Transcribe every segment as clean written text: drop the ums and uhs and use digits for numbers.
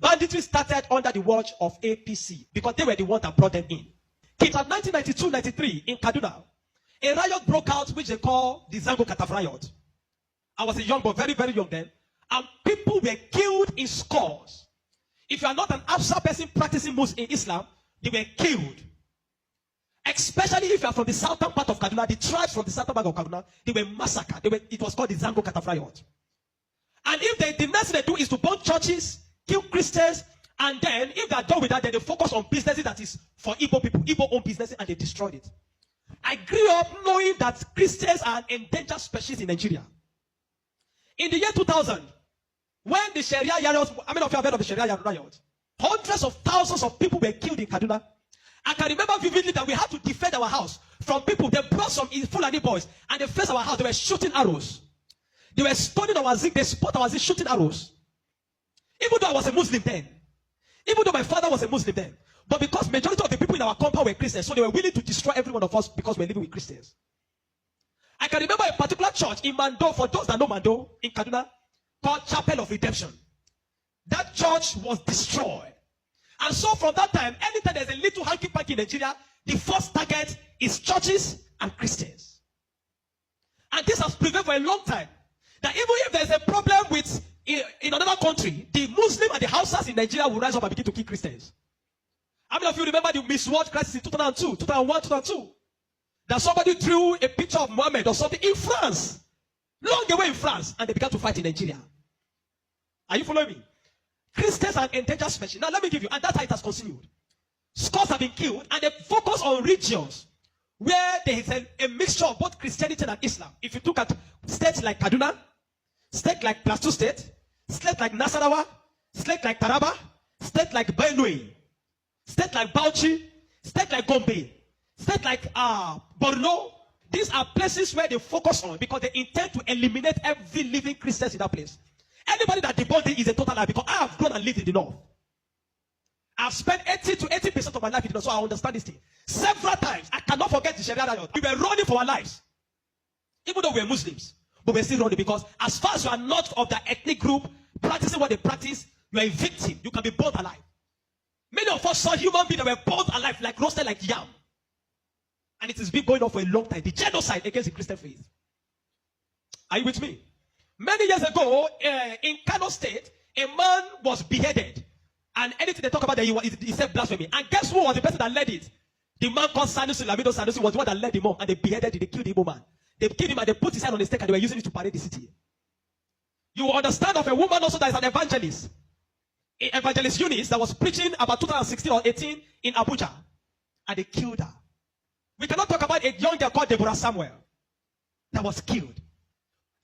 Banditry started under the watch of APC because they were the ones that brought them in. It was 1992-93 in Kaduna. A riot broke out which they call the Zango Kataf riot. I was a young boy, very, very young then. And people were killed in scores. If you are not an Absa person practicing Muslim in Islam, they were killed. Especially if you are from the southern part of Kaduna, the tribes from the southern part of Kaduna, they were massacred. It was called the Zango Kataf riot. And if the next thing they do is to burn churches, kill Christians, and then if they are done with that, then they focus on businesses that is for Igbo people, Igbo-owned businesses, and they destroyed it. I grew up knowing that Christians are an endangered species in Nigeria. In the year 2000, when the Sharia riot, how many of you have heard of the Sharia riot? Hundreds of thousands of people were killed in Kaduna. I can remember vividly that we had to defend our house from people. They brought some Fulani boys and they faced our house. They were shooting arrows. They were stoning our zinc. They spot our zinc, shooting arrows. Even though I was a Muslim then. Even though my father was a Muslim then. But because majority of the people in our compound were Christians, so they were willing to destroy every one of us because we're living with Christians. I can remember a particular church in Mando, for those that know Mando, in Kaduna, called Chapel of Redemption. That church was destroyed. And so from that time, anytime there's a little hanky-panky in Nigeria, the first target is churches and Christians. And this has prevailed for a long time. That even if there's a problem with in another country, the Muslim and the Hausas in Nigeria will rise up and begin to kill Christians. How many of you remember the Miss World crisis in 2002, 2001, 2002? That somebody drew a picture of Muhammad or something in France, long away in France, and they began to fight in Nigeria. Are you following me? Christians are endangered species. Now let me give you, and that's how it has continued. Scores have been killed, and they focus on regions where there is a mixture of both Christianity and Islam. If you look at states like Kaduna, states like Plateau State, states like Nasarawa, states like Taraba, states like Benue, states like Bauchi, states like Gombe, states like Borno. These are places where they focus on because they intend to eliminate every living Christian in that place. Anybody that debunks it is a total lie because I have grown and lived in the north. I've spent 80 to 80% of my life in the north, so I understand this thing. Several times, I cannot forget the Sharia riot. We were running for our lives. Even though we were Muslims, but we're still running because as far as you are not of that ethnic group, practicing what they practice, you are a victim. You can be burnt alive. Many of us saw human beings that were burnt alive, like roasted like yam. And it has been going on for a long time. The genocide against the Christian faith. Are you with me? Many years ago, in Kano State, a man was beheaded. And anything they talk about that he said blasphemy. And guess who was the person that led it? The man called Sanusi Lamido Sanusi was the one that led him up. And they beheaded him. They killed the Igbo man. They killed him and they put his hand on the stake and they were using it to parade the city. You will understand of a woman also that is an evangelist. Evangelist Eunice that was preaching about 2016 or 18 in Abuja. And they killed her. We cannot talk about a young girl called Deborah Samuel that was killed.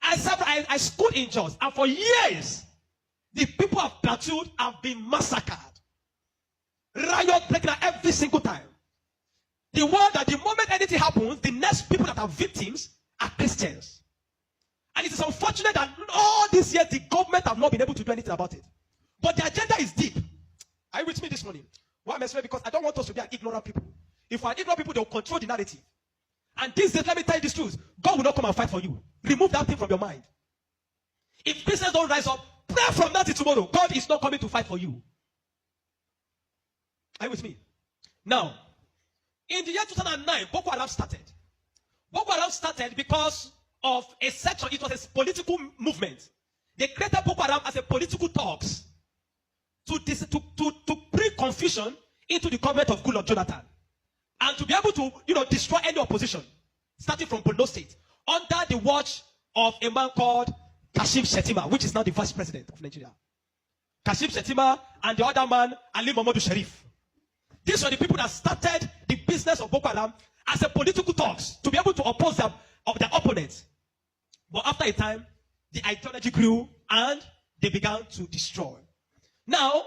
I schooled in Jos, and for years, the people of Plateau have been massacred. Riot breaking out every single time. The one that the moment anything happens, the next people that are victims are Christians. And it is unfortunate that all these years, the government have not been able to do anything about it. But the agenda is deep. Are you with me this morning? Why am I saying? Because I don't want us to be an ignorant people. If we are ignorant people, they will control the narrative. And this days, let me tell you this truth. God will not come and fight for you. Remove that thing from your mind. If Christians don't rise up, pray from now till tomorrow. God is not coming to fight for you. Are you with me? Now, in the year 2009, Boko Haram started. Boko Haram started because of a section. It was a political movement. They created Boko Haram as a political talks to bring confusion into the government of Goodluck Jonathan. And to be able to, destroy any opposition, starting from Borno State, under the watch of a man called Kashim Shettima, which is now the vice president of Nigeria. Kashim Shettima and the other man, Ali Mohammed Sharif. These were the people that started the business of Boko Haram as a political talks to be able to oppose their opponents. But after a time, the ideology grew and they began to destroy. Now,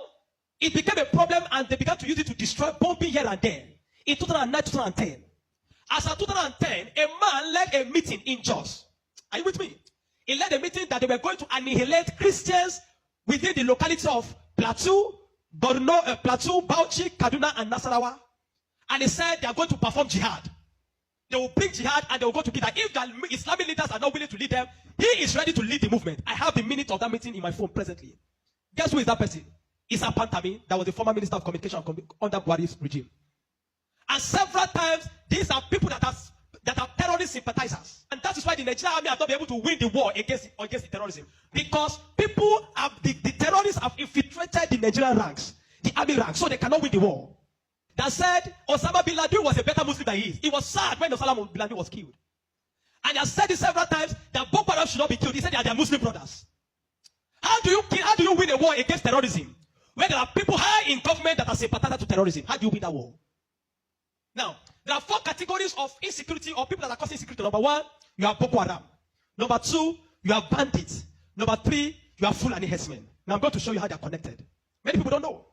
it became a problem and they began to use it to destroy, bombing here and there. In 2009, 2010. As of 2010, a man led a meeting in Jos. Are you with me? He led a meeting that they were going to annihilate Christians within the locality of Plateau, Borno, Plateau, Bauchi, Kaduna, and Nasarawa. And he said they are going to perform jihad. They will bring jihad and they will go to kill that. If the Islamic leaders are not willing to lead them, he is ready to lead the movement. I have the minute of that meeting in my phone presently. Guess who is that person? Isa Pantami, that was the former Minister of Communication under Buhari's regime. And several times, these are people that are terrorist sympathizers. And that is why the Nigerian army have not been able to win the war against the terrorism. Because people have, the terrorists have infiltrated the Nigerian ranks, the army ranks, so they cannot win the war. That said, Osama bin Laden was a better Muslim than he is. He was sad when Osama bin Laden was killed. And he has said it several times that Boko Haram should not be killed. He said they are their Muslim brothers. How do you win a war against terrorism? When there are people high in government that are sympathizers to terrorism, how do you win that war? Now, there are 4 categories of insecurity or people that are causing insecurity. Number 1, you have Boko Haram. Number 2, you have bandits. Number 3, you have Fulani herdsmen. Now I'm going to show you how they are connected. Many people don't know.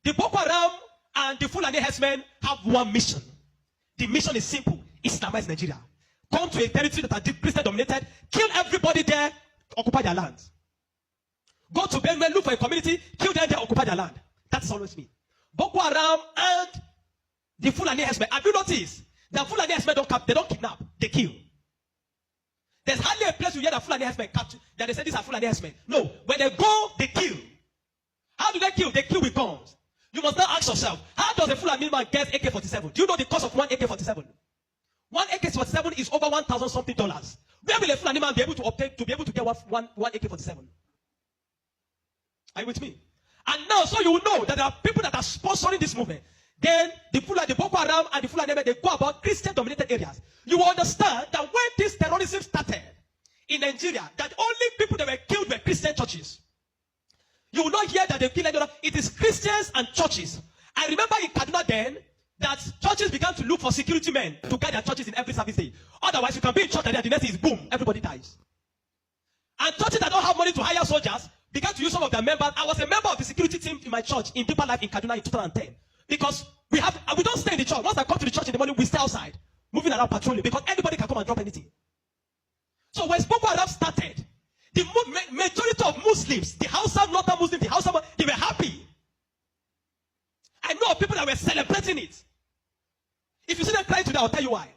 The Boko Haram and the Fulani herdsmen have one mission. The mission is simple: Islamize Nigeria. Come to a territory that are Christian dominated, kill everybody there, occupy their land. Go to Benue, look for a community, kill them there, occupy their land. That's always me. Boko Haram and the Fulani herdsmen. Have you noticed that Fulani herdsmen don't kidnap, they kill? There's hardly a place you hear that Fulani herdsmen capture, that they say these are Fulani herdsmen. No, when they go, they kill. How do they kill? They kill with guns. You must now ask yourself, how does a Fulani man get AK-47? Do you know the cost of one AK-47? One AK-47 is over $1,000 something. Where will a Fulani man be able to obtain to be able to get one AK-47? Are you with me? And now, so you will know that there are people that are sponsoring this movement. Then the Boko Haram and the Fulani, they go about Christian-dominated areas. You will understand that when this terrorism started in Nigeria, that only people that were killed were Christian churches. You will not hear that they kill anyone. It is Christians and churches. I remember in Kaduna then that churches began to look for security men to guide their churches in every service day. Otherwise, you can be in church and then the next is boom, everybody dies. And churches that don't have money to hire soldiers began to use some of their members. I was a member of the security team in my church in Deeper Life in Kaduna in 2010. Because we don't stay in the church. Once I come to the church in the morning, we stay outside, moving around patrolling, because anybody can come and drop anything. So when Boko Haram started, the majority of Muslims, the Hausa, Northern Muslims, they were happy. I know of people that were celebrating it. If you see them crying today, I'll tell you why.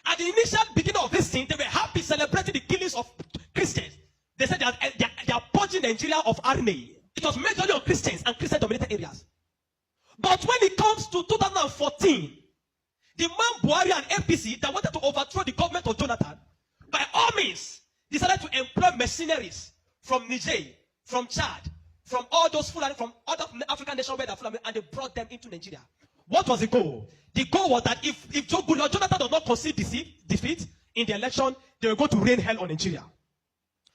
At the initial beginning of this thing, they were happy celebrating the killings of Christians. They said they are purging Nigeria of army. It was majorly on Christians and Christian-dominated areas. But when it comes to 2014, the man Buhari and APC that wanted to overthrow the government of Jonathan, by all means, decided to employ mercenaries from Niger, from Chad, from all those Fulani, from other African nations where they're Fulani, and they brought them into Nigeria. What was the goal? The goal was that if Jonathan does not concede defeat in the election, they were going to rain hell on Nigeria.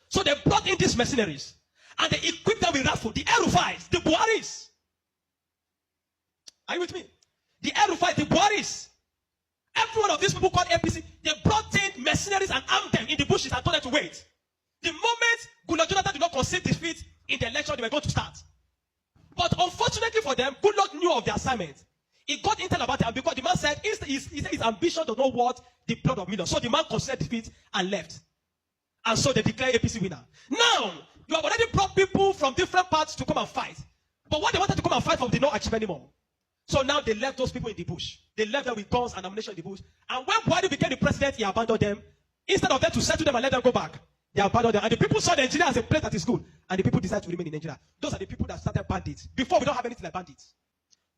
So they brought in these mercenaries, and they equipped them with rifles, the El-Rufais, the Buharis. Are you with me? The El-Rufais, the Buharis. Every one of these people called APC, they brought in mercenaries and armed them in the bushes and told them to wait. The moment Goodluck Jonathan did not concede defeat in the election, they were going to start. But unfortunately for them, Goodluck knew of the assignment. He got intel about it, and because the man said his ambition does not worth the blood of millions. So the man conceded defeat and left. And so they declared APC winner. Now, you have already brought people from different parts to come and fight. But what they wanted to come and fight for, did not achieve anymore. So now they left those people in the bush. They left them with guns and ammunition in the bush. And when Buhari became the president, he abandoned them. Instead of them to settle them and let them go back, they abandoned them. And the people saw Nigeria as a place that is good. And the people decided to remain in Nigeria. Those are the people that started bandits. Before, we don't have anything like bandits.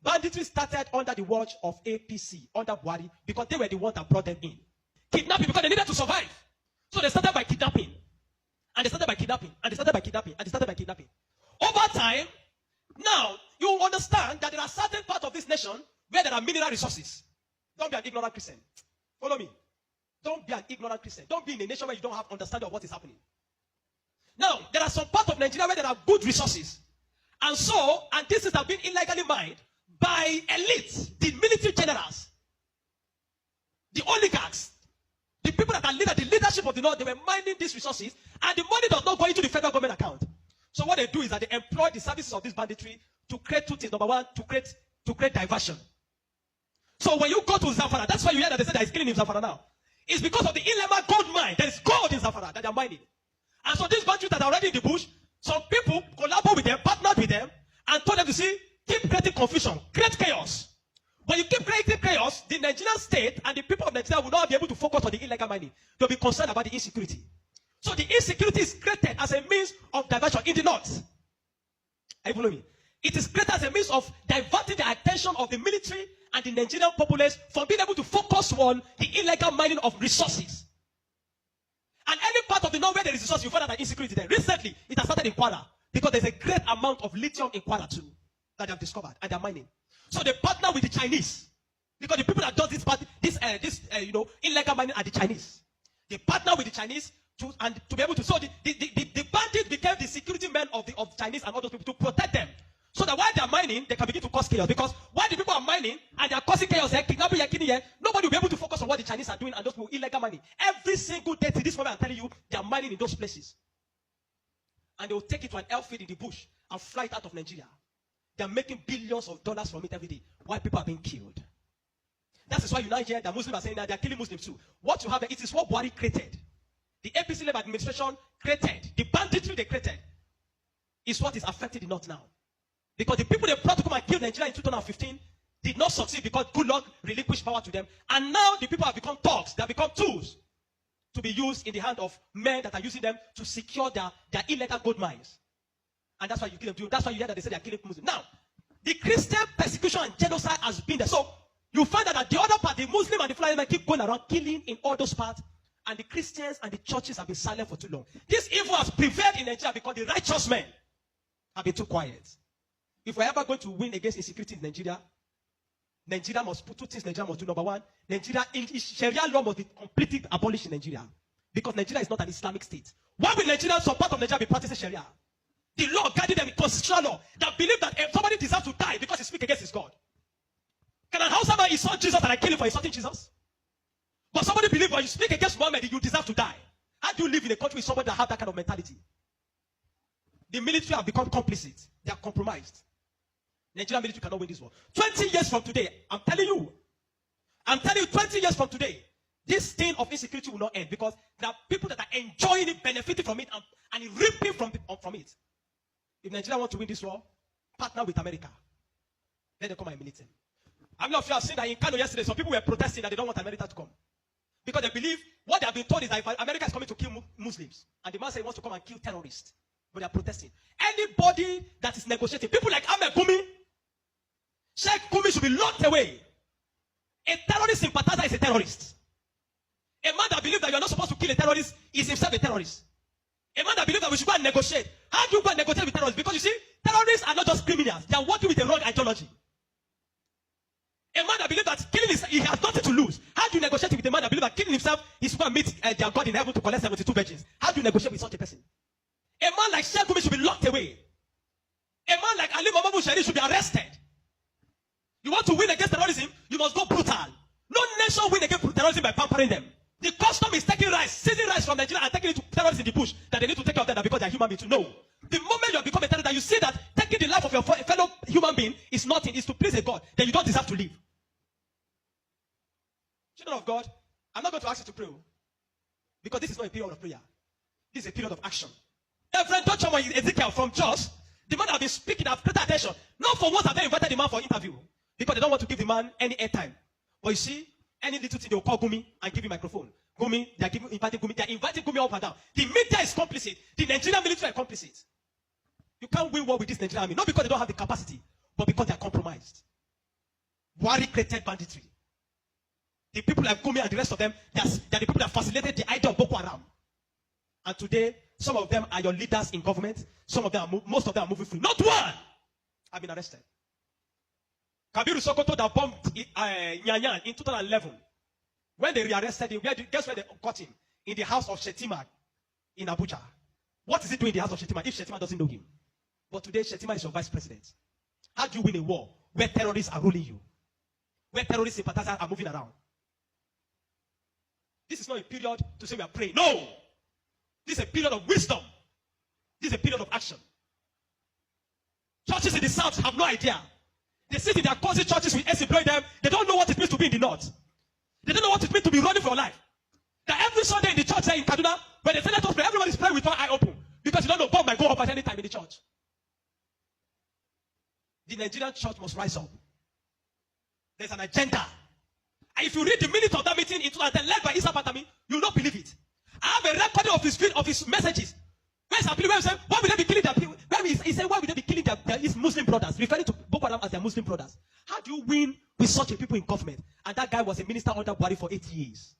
Banditry started under the watch of APC, under Buhari, because they were the ones that brought them in. Kidnapping, because they needed to survive. So they started by kidnapping. And they started by kidnapping. And they started by kidnapping. And they started by kidnapping. Over time, now, you understand that there are certain parts of this nation where there are mineral resources. Don't be an ignorant Christian. Follow me. Don't be an ignorant Christian. Don't be in a nation where you don't have understanding of what is happening. Now, there are some parts of Nigeria where there are good resources. And this is have been illegally mined by elites, the military generals, the oligarchs, the people that are the leadership of the North. They were mining these resources, and the money does not go into the federal government account. So what they do is that they employ the services of this banditry to create two things. Number one, to create diversion. So when you go to Zamfara, that's why you hear that they say there is killing in Zamfara now. It's because of the Ilema gold mine. There is gold in Zamfara that they are mining. And so these bandits that are already in the bush, some people collaborate with them, partnered with them, and told them to see, keep creating confusion, create chaos. When you keep creating chaos, the Nigerian state and the people of Nigeria will not be able to focus on the illegal mining. They'll be concerned about the insecurity. So the insecurity is created as a means of diversion in the north. Are you following me? It is created as a means of diverting the attention of the military and the Nigerian populace from being able to focus on the illegal mining of resources. And any part of the north where there is resource, you find out that insecurity there. Recently, it has started in Kwara because there's a great amount of lithium in Kwara too that they have discovered and they're mining. So they partner with the Chinese because the people that do this illegal mining are the Chinese. They partner with the Chinese to be able to. So the bandits became the security men of Chinese and all those people to protect them. So that while they are mining, they can begin to cause chaos. Because while the people are mining and they are causing chaos, kidnapping, nobody will be able to focus on what the Chinese are doing and those people illegal mining. Every single day to this moment, I'm telling you, they are mining in those places. And they will take it to an airfield in the bush and fly it out of Nigeria. They are making billions of dollars from it every day while people are being killed. That is why you now hear that Muslims are saying that they are killing Muslims too. What you have, it is what Buhari created. The APC-led administration created. The banditry they created is what is affecting the North now. Because the people they brought to come and kill Nigeria in 2015 did not succeed because good luck relinquished power to them. And now the people have become thugs. They have become tools to be used in the hand of men that are using them to secure their illegal gold mines. And that's why you kill them. That's why you hear that they say they are killing Muslims. Now, the Christian persecution and genocide has been there. So you find out that the other part, the Muslim and the Fulani men keep going around killing in all those parts. And the Christians and the churches have been silent for too long. This evil has prevailed in Nigeria because the righteous men have been too quiet. If we're ever going to win against insecurity in Nigeria, Nigeria must put two things Nigeria must do. Number one, Sharia law must be completely abolished in Nigeria. Because Nigeria is not an Islamic state. Why will Nigerians or part of Nigeria be practicing Sharia? The law guiding them in constitutional law that believe that if somebody deserves to die because he speaks against his God. Can an Hausa man insult Jesus and I kill him for insulting Jesus? But somebody believes when you speak against Muhammad, you deserve to die. How do you live in a country with somebody that has that kind of mentality? The military have become complicit. They are compromised. Nigerian military cannot win this war. 20 years from today, I'm telling you, 20 years from today, this thing of insecurity will not end because there are people that are enjoying it, benefiting from it, and reaping from it. If Nigeria want to win this war, partner with America. Let them come and militate. I'm not sure I've seen that in Kano yesterday, some people were protesting that they don't want America to come. Because they believe what they have been told is that if America is coming to kill Muslims, and the man says he wants to come and kill terrorists, but they are protesting. Anybody that is negotiating, people like Ahmed Gumi, Sheikh Gumi should be locked away. A terrorist sympathizer is a terrorist. A man that believes that you are not supposed to kill a terrorist is himself a terrorist. A man that believes that we should go and negotiate. How do you go and negotiate with terrorists? Because you see, terrorists are not just criminals. They are working with a wrong ideology. A man that believes that killing is, he has nothing to lose. How do you negotiate with a man that believes that killing himself is going to meet their God in heaven to collect 72 virgins? How do you negotiate with such a person? A man like Sheikh Gumi should be locked away. A man like Ali Mohammed Bushari should be arrested. You want to win against terrorism, you must go brutal. No nation win against terrorism by pampering them. The custom is taking rice, seizing rice from Nigeria and taking it to terrorists in the bush that they need to take care of them because they are human beings. No. The moment you have become a terrorist, you see that taking the life of your fellow human being is nothing, is to please a God, then you don't deserve to live. Children of God, I'm not going to ask you to pray because this is not a period of prayer. This is a period of action. Reverend Dr. Ezekiel from Jos, the man have been speaking, have created attention. Not for what have they invited the man for interview because they don't want to give the man any airtime. But you see, any little thing they will call Gumi and give him microphone. Gumi, they are inviting Gumi up and down. The media is complicit. The Nigerian military are complicit. You can't win war with this Nigerian army, not because they don't have the capacity, but because they are compromised. Buhari created banditry. The people like Gumi and the rest of them, they are the people that facilitated the idea of Boko Haram. And today, some of them are your leaders in government. Some of them, most of them are moving free. Not one have been arrested. Kabiru Sokoto that bombed Nyanyan in 2011. When they rearrested him, guess where they caught him? In the house of Shetima in Abuja. What is he doing in the house of Shetima if Shetima doesn't know him? But today, Shetima is your vice president. How do you win a war where terrorists are ruling you? Where terrorist sympathizers are moving around? This is not a period to say we are praying. No! This is a period of wisdom. This is a period of action. Churches in the south have no idea. They sit in their cozy churches with AC blowing them. They don't know what it means to be in the north. They don't know what it means to be running for your life. That every Sunday in the church there in Kaduna, when they say let us pray, everyone is praying with one eye open. Because you don't know, bomb might go up at any time in the church. The Nigerian church must rise up. There's an agenda. And if you read the minutes of that meeting in 2010 led by Isa Patami, you will not believe it. I have a recording of his messages. Where's Abili? Where he said, why would they be killing their people? He said, why would they be killing his Muslim brothers, referring to Boko Haram as their Muslim brothers? How do you win with such a people in government? And that guy was a minister under Buhari for 8 years.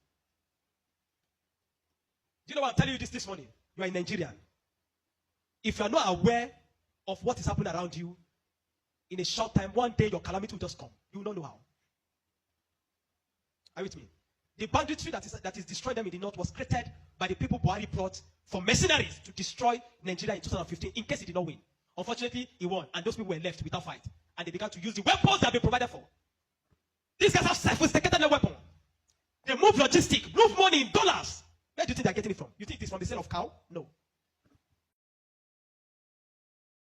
Do you know what I'm telling you this morning? You are in Nigeria. If you are not aware of what is happening around you, in a short time, one day your calamity will just come. You will not know how. Are you with me? The banditry that is destroying them in the north was created by the people Buhari brought for mercenaries to destroy Nigeria in 2015 in case he did not win. Unfortunately, he won, and those people were left without fight. And they began to use the weapons that have been provided for. These guys have sophisticated their weapon. They move logistics, move money in dollars. Where do you think they're getting it from? You think it's from the sale of cow? No.